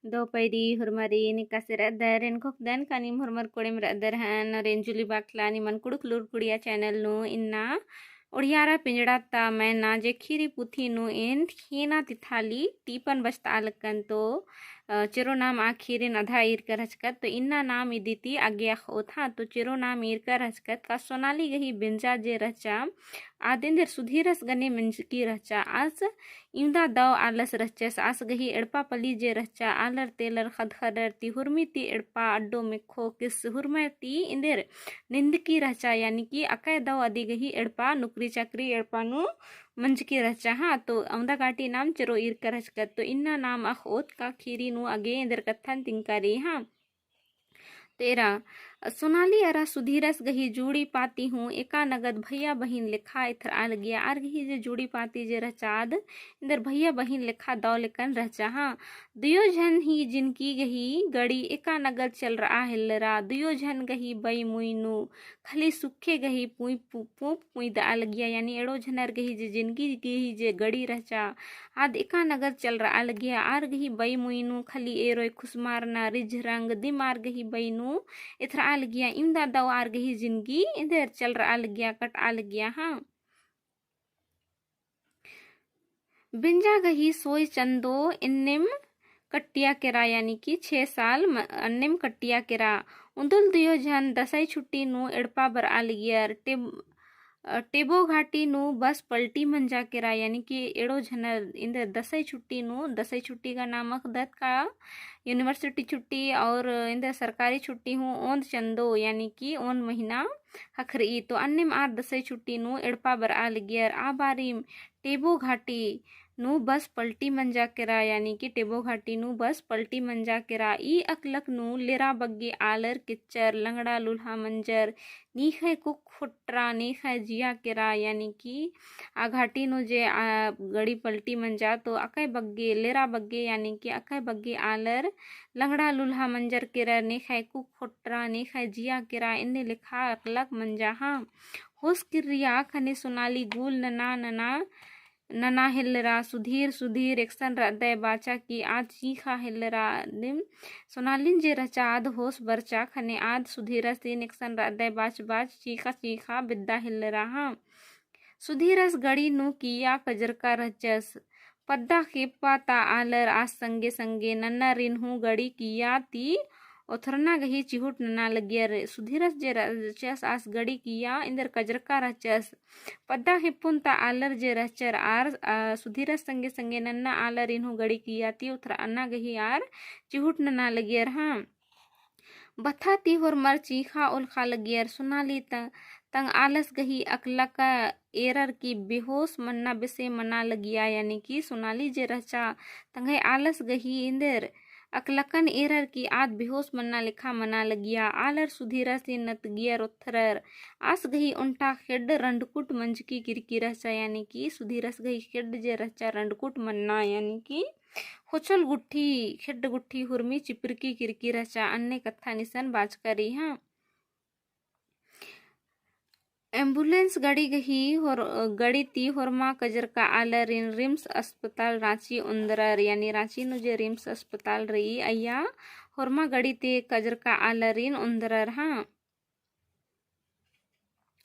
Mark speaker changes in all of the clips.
Speaker 1: दो पैरी हुरमरी निकासी rather N खोकदन कानी हुरमर कोड़ेम रदर हन रेंजुली बाकला निमन कुड़ुक लूर कुड़िया चैनल नु इन्ना उड़ियारा पिंजड़ाता मैं ना जे खीरी पुथी नु इन खीना तिथाली टीपन बस्ता आलकन तो चिरो नाम आखिरिन आधा ईर कर हचकत तो इन्ना नाम इदिति आज्ञा होथा तो चिरो नाम ईर कर हचकत का सोनाली गही बिंजा जे रचा आदिंदर सुधीरस गने मंजकी रचा आस इंदा दव आलस रचस आस गही एड़पा पली जे रचा आलर तेलर खदखदर ती हुरमी ती एड़पा अड्डो में खो किस हुरमे ती इंदर निंदकी रचा यानी कि अकय दव अदी गही एड़पा नुकरी चक्री एड़पा नु मंजकी रचा हाँ तो औंदा काटी नाम चरो ईर कर हचकत तो इन्ना नाम अखोत का खीरी नु अगे इंदर कथन तिंकारी हाँ 13 सोनाली अरा सुधीरस गही जूड़ी पाती हूँ एका नगद भैया बहिन लिखा इथर आल गया आर गही जे जूड़ी पाती जे रचाद इंदर भैया बहिन लिखा दौ लेकन रचा हाँ दुयो झन ही जिनकी गही गड़ी एका नगद चल रहा हिलरा दुयो झन गही बई मुइनु खली सुखे गही पुई पुई दाल गया यानी एड़ो झनर गही जे जिनकी गही जे गड़ी रचा आद एका नगद चल रहा गया आर गही बई मुइनु खली एरोय खुसमारना रिझ रंग दिमार गही बईनु इथर आल गया इमदा दव आर गही जिंदगी इधर चल रहा आल गया कट आल गया हाँ बिंजा गही सोई चंदो इन्निम कट्टिया केरा यानी कि 6 साल अन्निम कट्टिया केरा उंदुल दियो झन दसाई छुट्टी नु एड़पा बर आल गया टेबो घाटी नु बस पलटी मंजा केरा यानी कि एड़ो झनर इंदर दसई छुट्टी का नामक दत का यूनिवर्सिटी छुट्टी और इंदर सरकारी छुट्टी हूँ ओंद चंदो यानी कि ओंद महीना हखरी तो अन्निम आर दसई छुट्टी नु एड़पा बर आल गियर आ बारिम टेबो घाटी नु बस पलटी मंजा केरा यानी कि टेबो घाटी नु बस पलटी मंजा केरा ई अकलक नु लेरा बग्गे आलर किच्चर लंगड़ा लुल्हा मंजर नीखे कुक खुट्रा नीखे जिया केरा यानी कि आ घाटी नु जे गड़ी पलटी मंजा तो अकय बग्गे लेरा बग्गे यानी कि अकय बग्गे आलर लंगड़ा लुल्हा मंजर केरा नीखे कुक खुट्रा नीखे जिया केरा इन्ने लिखा अकलक मंजा हाँ होश किरिया खने सोनाली गुल नना हिलरा सुधीर एक्सन रदय बाचा की आज चीखा हिलरा निम सोनालिन जे रचा आद होश बरचा खने आद सुधीरस तीन एक्सन रदय बाच चीखा बिद्दा हिलरा हाँ सुधीरस गड़ी नु किया कजर का रचस पद्दा खेपा ता आलर आज संगे संगे नन्ना रिन्हू गड़ी किया ती ओथरना गही चिहुट नना लगियर सुधीरस जे रचस आस गड़ी किया इंदर कजरका रचस पद्दा हिपुन ता आलर जे रचर आर सुधीरस संगे संगे नन्ना आलर इन्हू गड़ी किया ती उथर अन्ना गही आर चिहुट नना लगियर हाँ बथा ती होर मर चीखा उलखा लगियर सुनाली तंग आलस गही अकला का एरर की बेहोश मन्ना बिसे मना लगिया यानी कि सोनाली जे रचा तंगे आलस गही इंदर अकलकन एरर की आद बेहोश मन्ना लिखा मना लगिया आलर सुधीरा से नत गियर उथरर आस गही उल्टा खेड रंडकुट मंज की किरकी रचा यानी कि सुधीरस गही खेड जे रचा रंडकुट मन्ना यानी कि होचल गुट्ठी खेड गुट्ठी हुरमी चिपरकी किरकी रचा अन्य कथा निसन बाज करी हाँ एम्बुलेंस गड़ी गड़ी ती होरमा कजर का आलर इन रिम्स अस्पताल रांची उंदरर यानी रांची नु जे रिम्स अस्पताल रही अय्या होरमा गड़ी ते कजर का आलर इन उंदरर हाँ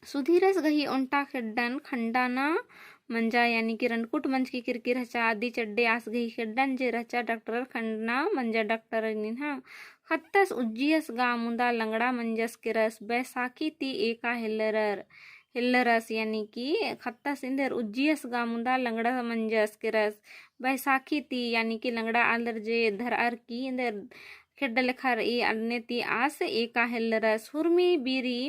Speaker 1: सुधीरस गही उल्टा खेड्डन खंडाना मंजा यानी कि रनकुट मंज की किरकिर रचा आदि चड्डे आस गही खेड्डन जे रचा डॉक्टर खंडना मंजा डॉक्टर हाँ खत्तस उज्जियस गा मुंदा लंगड़ा मंजस किरस बैसाखी ती एका हिल्लरस यानी कि खत्तस इंदर उज्जियस गा मुंदा लंगड़ा मंजस किरस बैसाखी ती यानी कि लंगड़ा आलर जे धर की इंदर खेड्ड लेखर ई अन्य ती आस एका हिल्लरस हुरमी बीरी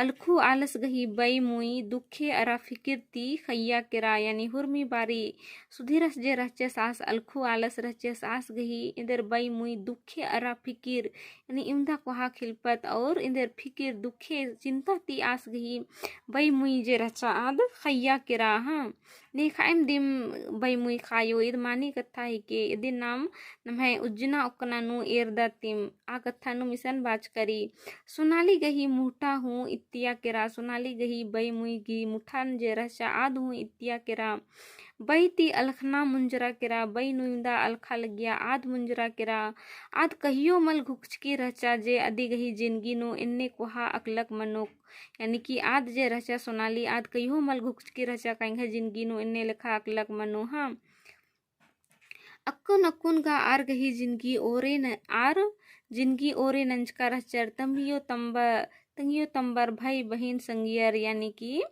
Speaker 1: अलखू आलस गही बई मुई दुखे अरा फिकिर ती खैया किरा यानी हुरमी बारी सुधीरस जे रचे सास अलखू आलस रचे सास गही इधर बई मुई दुखे अरा फिकिर यानी इमदा कोहा खिलपत और इधर फिकिर दुखे चिंता ती आस गही बई मुई जे रचा आद खैया किरा हाँ ने खाइम दिम बई मुई खायो इद मानी कथा ही के इदि नाम नम्हे उज्जना उकना नु एरदा तिम आ कथा नु मिसन बाज करी सोनाली गही मुठा हूँ इत्तिया केरा सोनाली गही बई मुई गी मुठान जे रचा आद हूँ इत्तिया केरा बई ती अलखना मुंजरा केरा बई नुइंदा अलखा लगिया आद मुंजरा केरा आद कहियो मल घुचकी रचा जे अदी गही जिंदगी नु इन्ने कोहा अकलक मनोक यानी कि आद जे रचा सोनाली आद कहियो मल घुचकी रचा कांगे जिंदगी नु इन्ने लेखा अकलक मनो हाँ अक्कुन अक्कुन का आर गही जिंदगी ओरे न आर जिंदगी ओरे नंजका रचर तंगियो तंबर भाई बहन संगियर यानी कि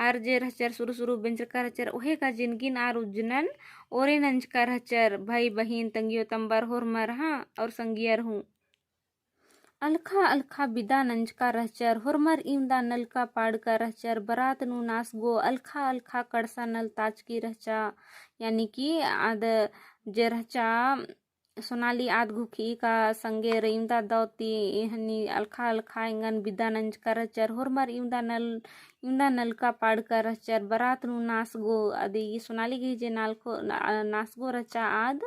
Speaker 1: आर जे रहचर शुरू शुरू बेंचका रहचर ओहे का जिंदगी आर उज्जनन ओरे नंजका रहचर भाई बहन तंगियो तंबर होरमर हाँ और संगियर हूँ अलखा अलखा बिदा नंजका रहचर होरमर इमदा नलका पाड़का रहचर बरात नु नासगो अलखा अलखा कड़सा नल ताजकी रहचा यानी कि आद जे रहचा सोनाली आद घुखी का संगे रईमदा दौती हनी अलखा अलखा इंगन बिदा नंजका रहचर होरमर इमदा नलका पाड़का रहचर बरात नु नासगो आदि सोनाली गही जे नासगो रचा आद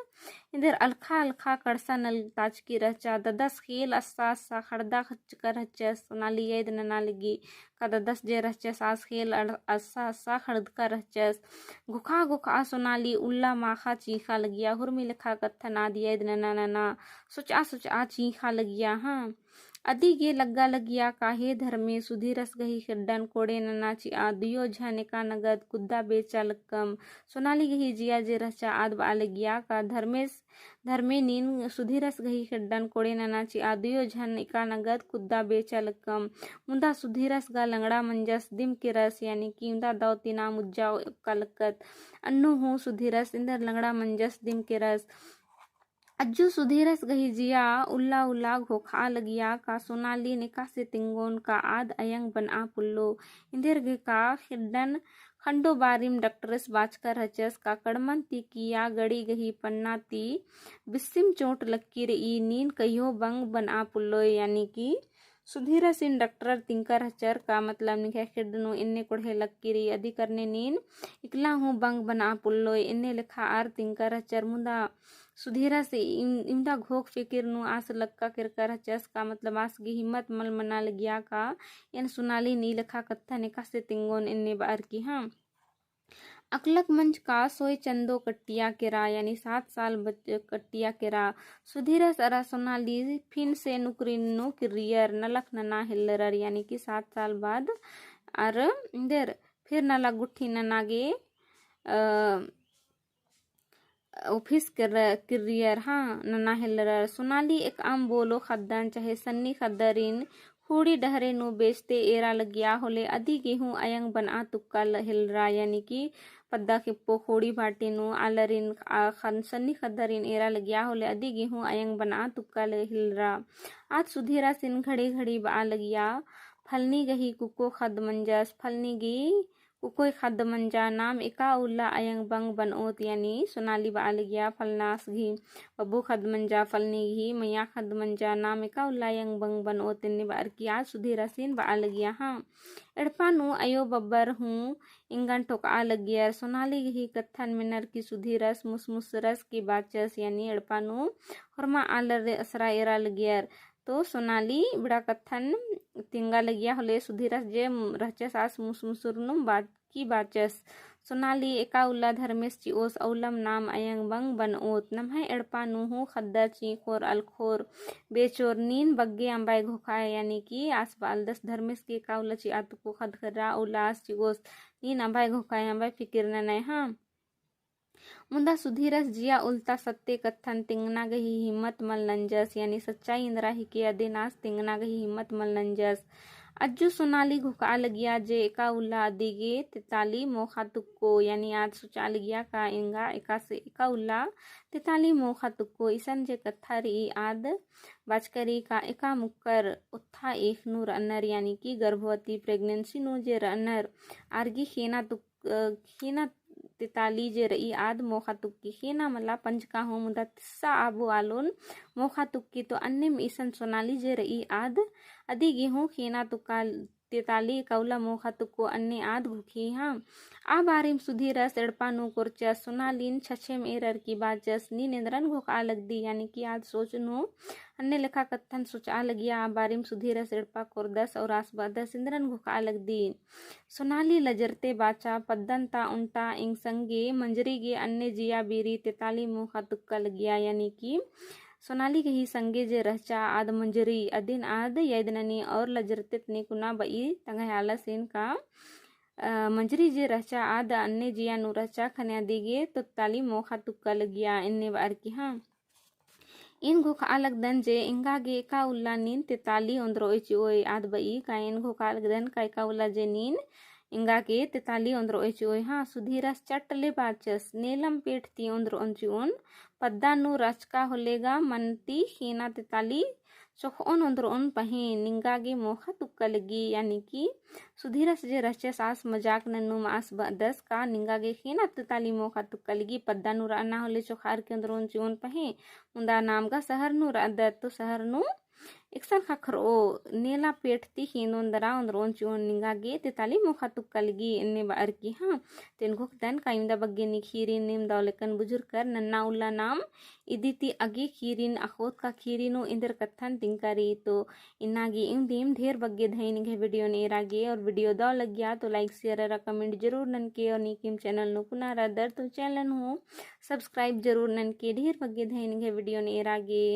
Speaker 1: इधर अलखा अलखा कड़सा नल ताजकी रचा ददस खेल अस्सा अस्सा खड़दा खचका रहचर सोनाली येद नना लगी का ददस जे रहचस आस खेल अस्सा अस्सा खड़दका रहचस गुखा गुखा सोनाली उल्ला माखा चीखा लगिया हुरमी लिखा कत्थन आदि येद नना नना सुचा चीखा लगिया हाँ अदी गे लग्गा लगिया काहे धर्मे सुधीरस गही खिड्डन कोड़े ननाची आदियो झनिका नगद कुद्दा बेचा लक्कम सोनाली गही जिया जे रचा आद बालगिया का धर्मे नीन सुधीरस गही खिड्डन कोड़े ननाची आदियो झनिका नगद कुद्दा बेचा लक्कम मुंदा सुधीरस गा लंगड़ा मंजस दिम के रस यानी कि उंदा दावती नाम उज्जाओ का लक्कत अन्नु हूँ सुधीरस इंदर लंगड़ा मंजस दिम के रस अज्जू सुधीरस गही जिया उल्ला उल्ला घोखा लगिया का सोनाली निका से तिंगोन का आद अयंग बना पुल्लो इंदिर गे का खिड्डन खंडो बारिम डॉक्टरस बाचकर हचस का कड़मन ती किया गड़ी गही पन्ना ती बिस्सिम चोट लक्की रही नीन कहियो बंग बना पुल्लो यानी कि सुधीरस इन डॉक्टर तिंकर हचर का मतलब निखे खिड्डनु इन्ने कोढ़े लक्की रही अधि करने नीन इकला हूँ बंग बना पुल्लो इन्ने लिखा आर तिंकर हचर मुंदा सुधीरा से इमदा घोक फिकिर नु आस लक्का किरकर हचस का मतलब आस की हिम्मत मल मना लगिया का इन सुनाली नी लखा कत्था निका से तिंगोन इन्ने बार की हाँ अकलक मंच का सोई चंदो कट्टिया केरा यानी 7 साल कट्टिया केरा सुधीरा सरा सोनाली फिन से नुकरिन नु किरियर नलख नना हिल्लर यानी कि 7 साल बाद और इधर फिर नला गुट्ठी ननागे ऑफिस किरियर हाँ नना हिल्लर सोनाली एक आम बोलो खद्दन चाहे सन्नी खद्दरिन खूड़ी डहरे नु बेचते एरा लगिया होले अधी गेहूं अयंग बना तुक्का हिलरा यानी कि पद्दा के पोखोड़ी भाटी नु आलरिन सन्नी खद्दरिन एरा लगिया होले अधी गेहूं अयंग बना तुक्का हिलरा आज सुधीरा सिन घड़ी घड़ी बा लगिया फलनी गही कुको खद मंजस फलनी गी कुकोई खद मंजा नाम एका उल्ला अयंग बंग बनओत यानी सोनाली बा गया फलनास घी बब्बू खद मंजा फलनी घी मैया खद मंजा नाम एका उल्ला अयंग बंग बनओत इन्नी बार किया सुधीरा सिन बा गया हाँ एड़पा नु अयो बब्बर हूँ इंगन ठोका लगियर सोनाली घी कत्थन मिनर की सुधीरस मुसमुसरस की बाचस यानी एड़पा नु हरमा आलर असरा एरा लगियर तो सोनाली बड़ा कत्थन तिंगा लगिया होले सुधीरस जे रहचस आस मुसमुसुरनुम बात की बाचस सोनाली एका उल्ला धर्मेश ची ओस औलम नाम अयंग बंग बनओत नम्हे एड़पा नुहु खद्दर चीखोर अलखोर बेचोर नीन बग्गे अंबाई घोखाए यानी कि आस बाल 10 धर्मेश के एका उल्ला ची आतुको खद खर्रा उल्लास ची ओस नीन अंबाई घोखाए अंबाई फिकिर ननाय हाँ मुंदा सुधीरस जिया उल्टा सत्य कत्थन तिंगना गही हिम्मत मल नंजस यानी सच्चाई इंद्रा ही किया दिनास तिंगना गही हिम्मत मल नंजस अज्जू सोनाली घुका लगिया जे एका उल्ला दिगे तिताली मोखा तुक्को यानी आज सुचा लगिया का इंगा एका से एका उल्ला तिताली मोखा तुक्को इसन जे कत्था रही आद बाचकरी का एका मुक्कर उत्था एक नूर अन्नर यानी कि गर्भवती प्रेगनेंसी नु जे रन्नर आर्गी खीना तिताली जे रही आद मोखा तुक्की खीना मला पंचका हो मुदा तिस्सा आबू आलोन मोखा तुक्की तो अन्य ईसन सोनाली जे रही आद अदी गेहूं खीना तुक्का तेताली कौला मोखा तुक्को अन्ने आद घुखी हाँ आ बारिम सुधीरस एड़पानु कोरचस सोनालीन छछेम एरर की बाचस नी नेंद्रन घोक आ लग दी यानी कि आज सोचनु अन्य लेखा कत्थन सोच आ लगिया आ बारिम सुधीरस एड़पा कोरदस और आस बदस इंद्रन घोक आ लग दी सोनाली लजरते बाचा पद्दनता उंटा इंग संगे मंजरी गे अन्य जिया बीरी तेताली मोखा तुक्का लगिया यानी कि सोनाली के ही संगे जे रहचा आद मंजरी अदिन आद यदननी और लजरते कुना बई तंगहाला सेन का मंजरी जे रहचा आद अन्य जिया नु रहचा खन्या दिगे तो ताली मोखा तुक्का लगिया इन्ने बार की हाँ इन घोखा अलग दन जे इंगा गे का उल्ला नीन तेताली ओंद्रो इची ओय आद बई का इन घोखा अलग दन का उल्ला जे नीन इंगा के तेताली ओंद्रो इची ओय हाँ सुधीरस चटले बाचस नेलम पेट ती ओंद्रो अंचुन पद्दानु रचका होलेगा मनती खीना तेताली चोखोन ओंद्रोन पहे निंगागे मोखा तुक्का लगी यानी कि सुधीरस जे रचस आस मजाक नन्नु मास बदस का निंगागे खीना तेताली मोखा तुक्का लगी पद्दानु राना होले चोखार के ओंद्रोन चियोन पहे उंदा नाम का सहर नु रादत तो सहर नु एकसन खखर ओ नेला पेट ती हिंदोंदरा ओंद्रोन चियोन निंगागे तेताली मोखा तुक्का लगी इन्ने बार की हाँ तेन घोक दन काइंदा बग्गे नि खीरी निम दौलेकन बुजुर कर नन्ना उल्ला नाम इदिति अगे खीरिन अखोत का खीरिनो इंदर कत्थन तिंकारी तो इन्नागी इम दीम ढेर बग्गे धैन घे वीडियो नेरागे और वीडियो दौ लग गया तो लाइक शेयर और कमेंट जरूर नन के और नीकिम चैनल नु पुनारा दर तो चैनल हो सब्सक्राइब जरूर नन के ढेर बग्गे धैन घे वीडियो नेरागे।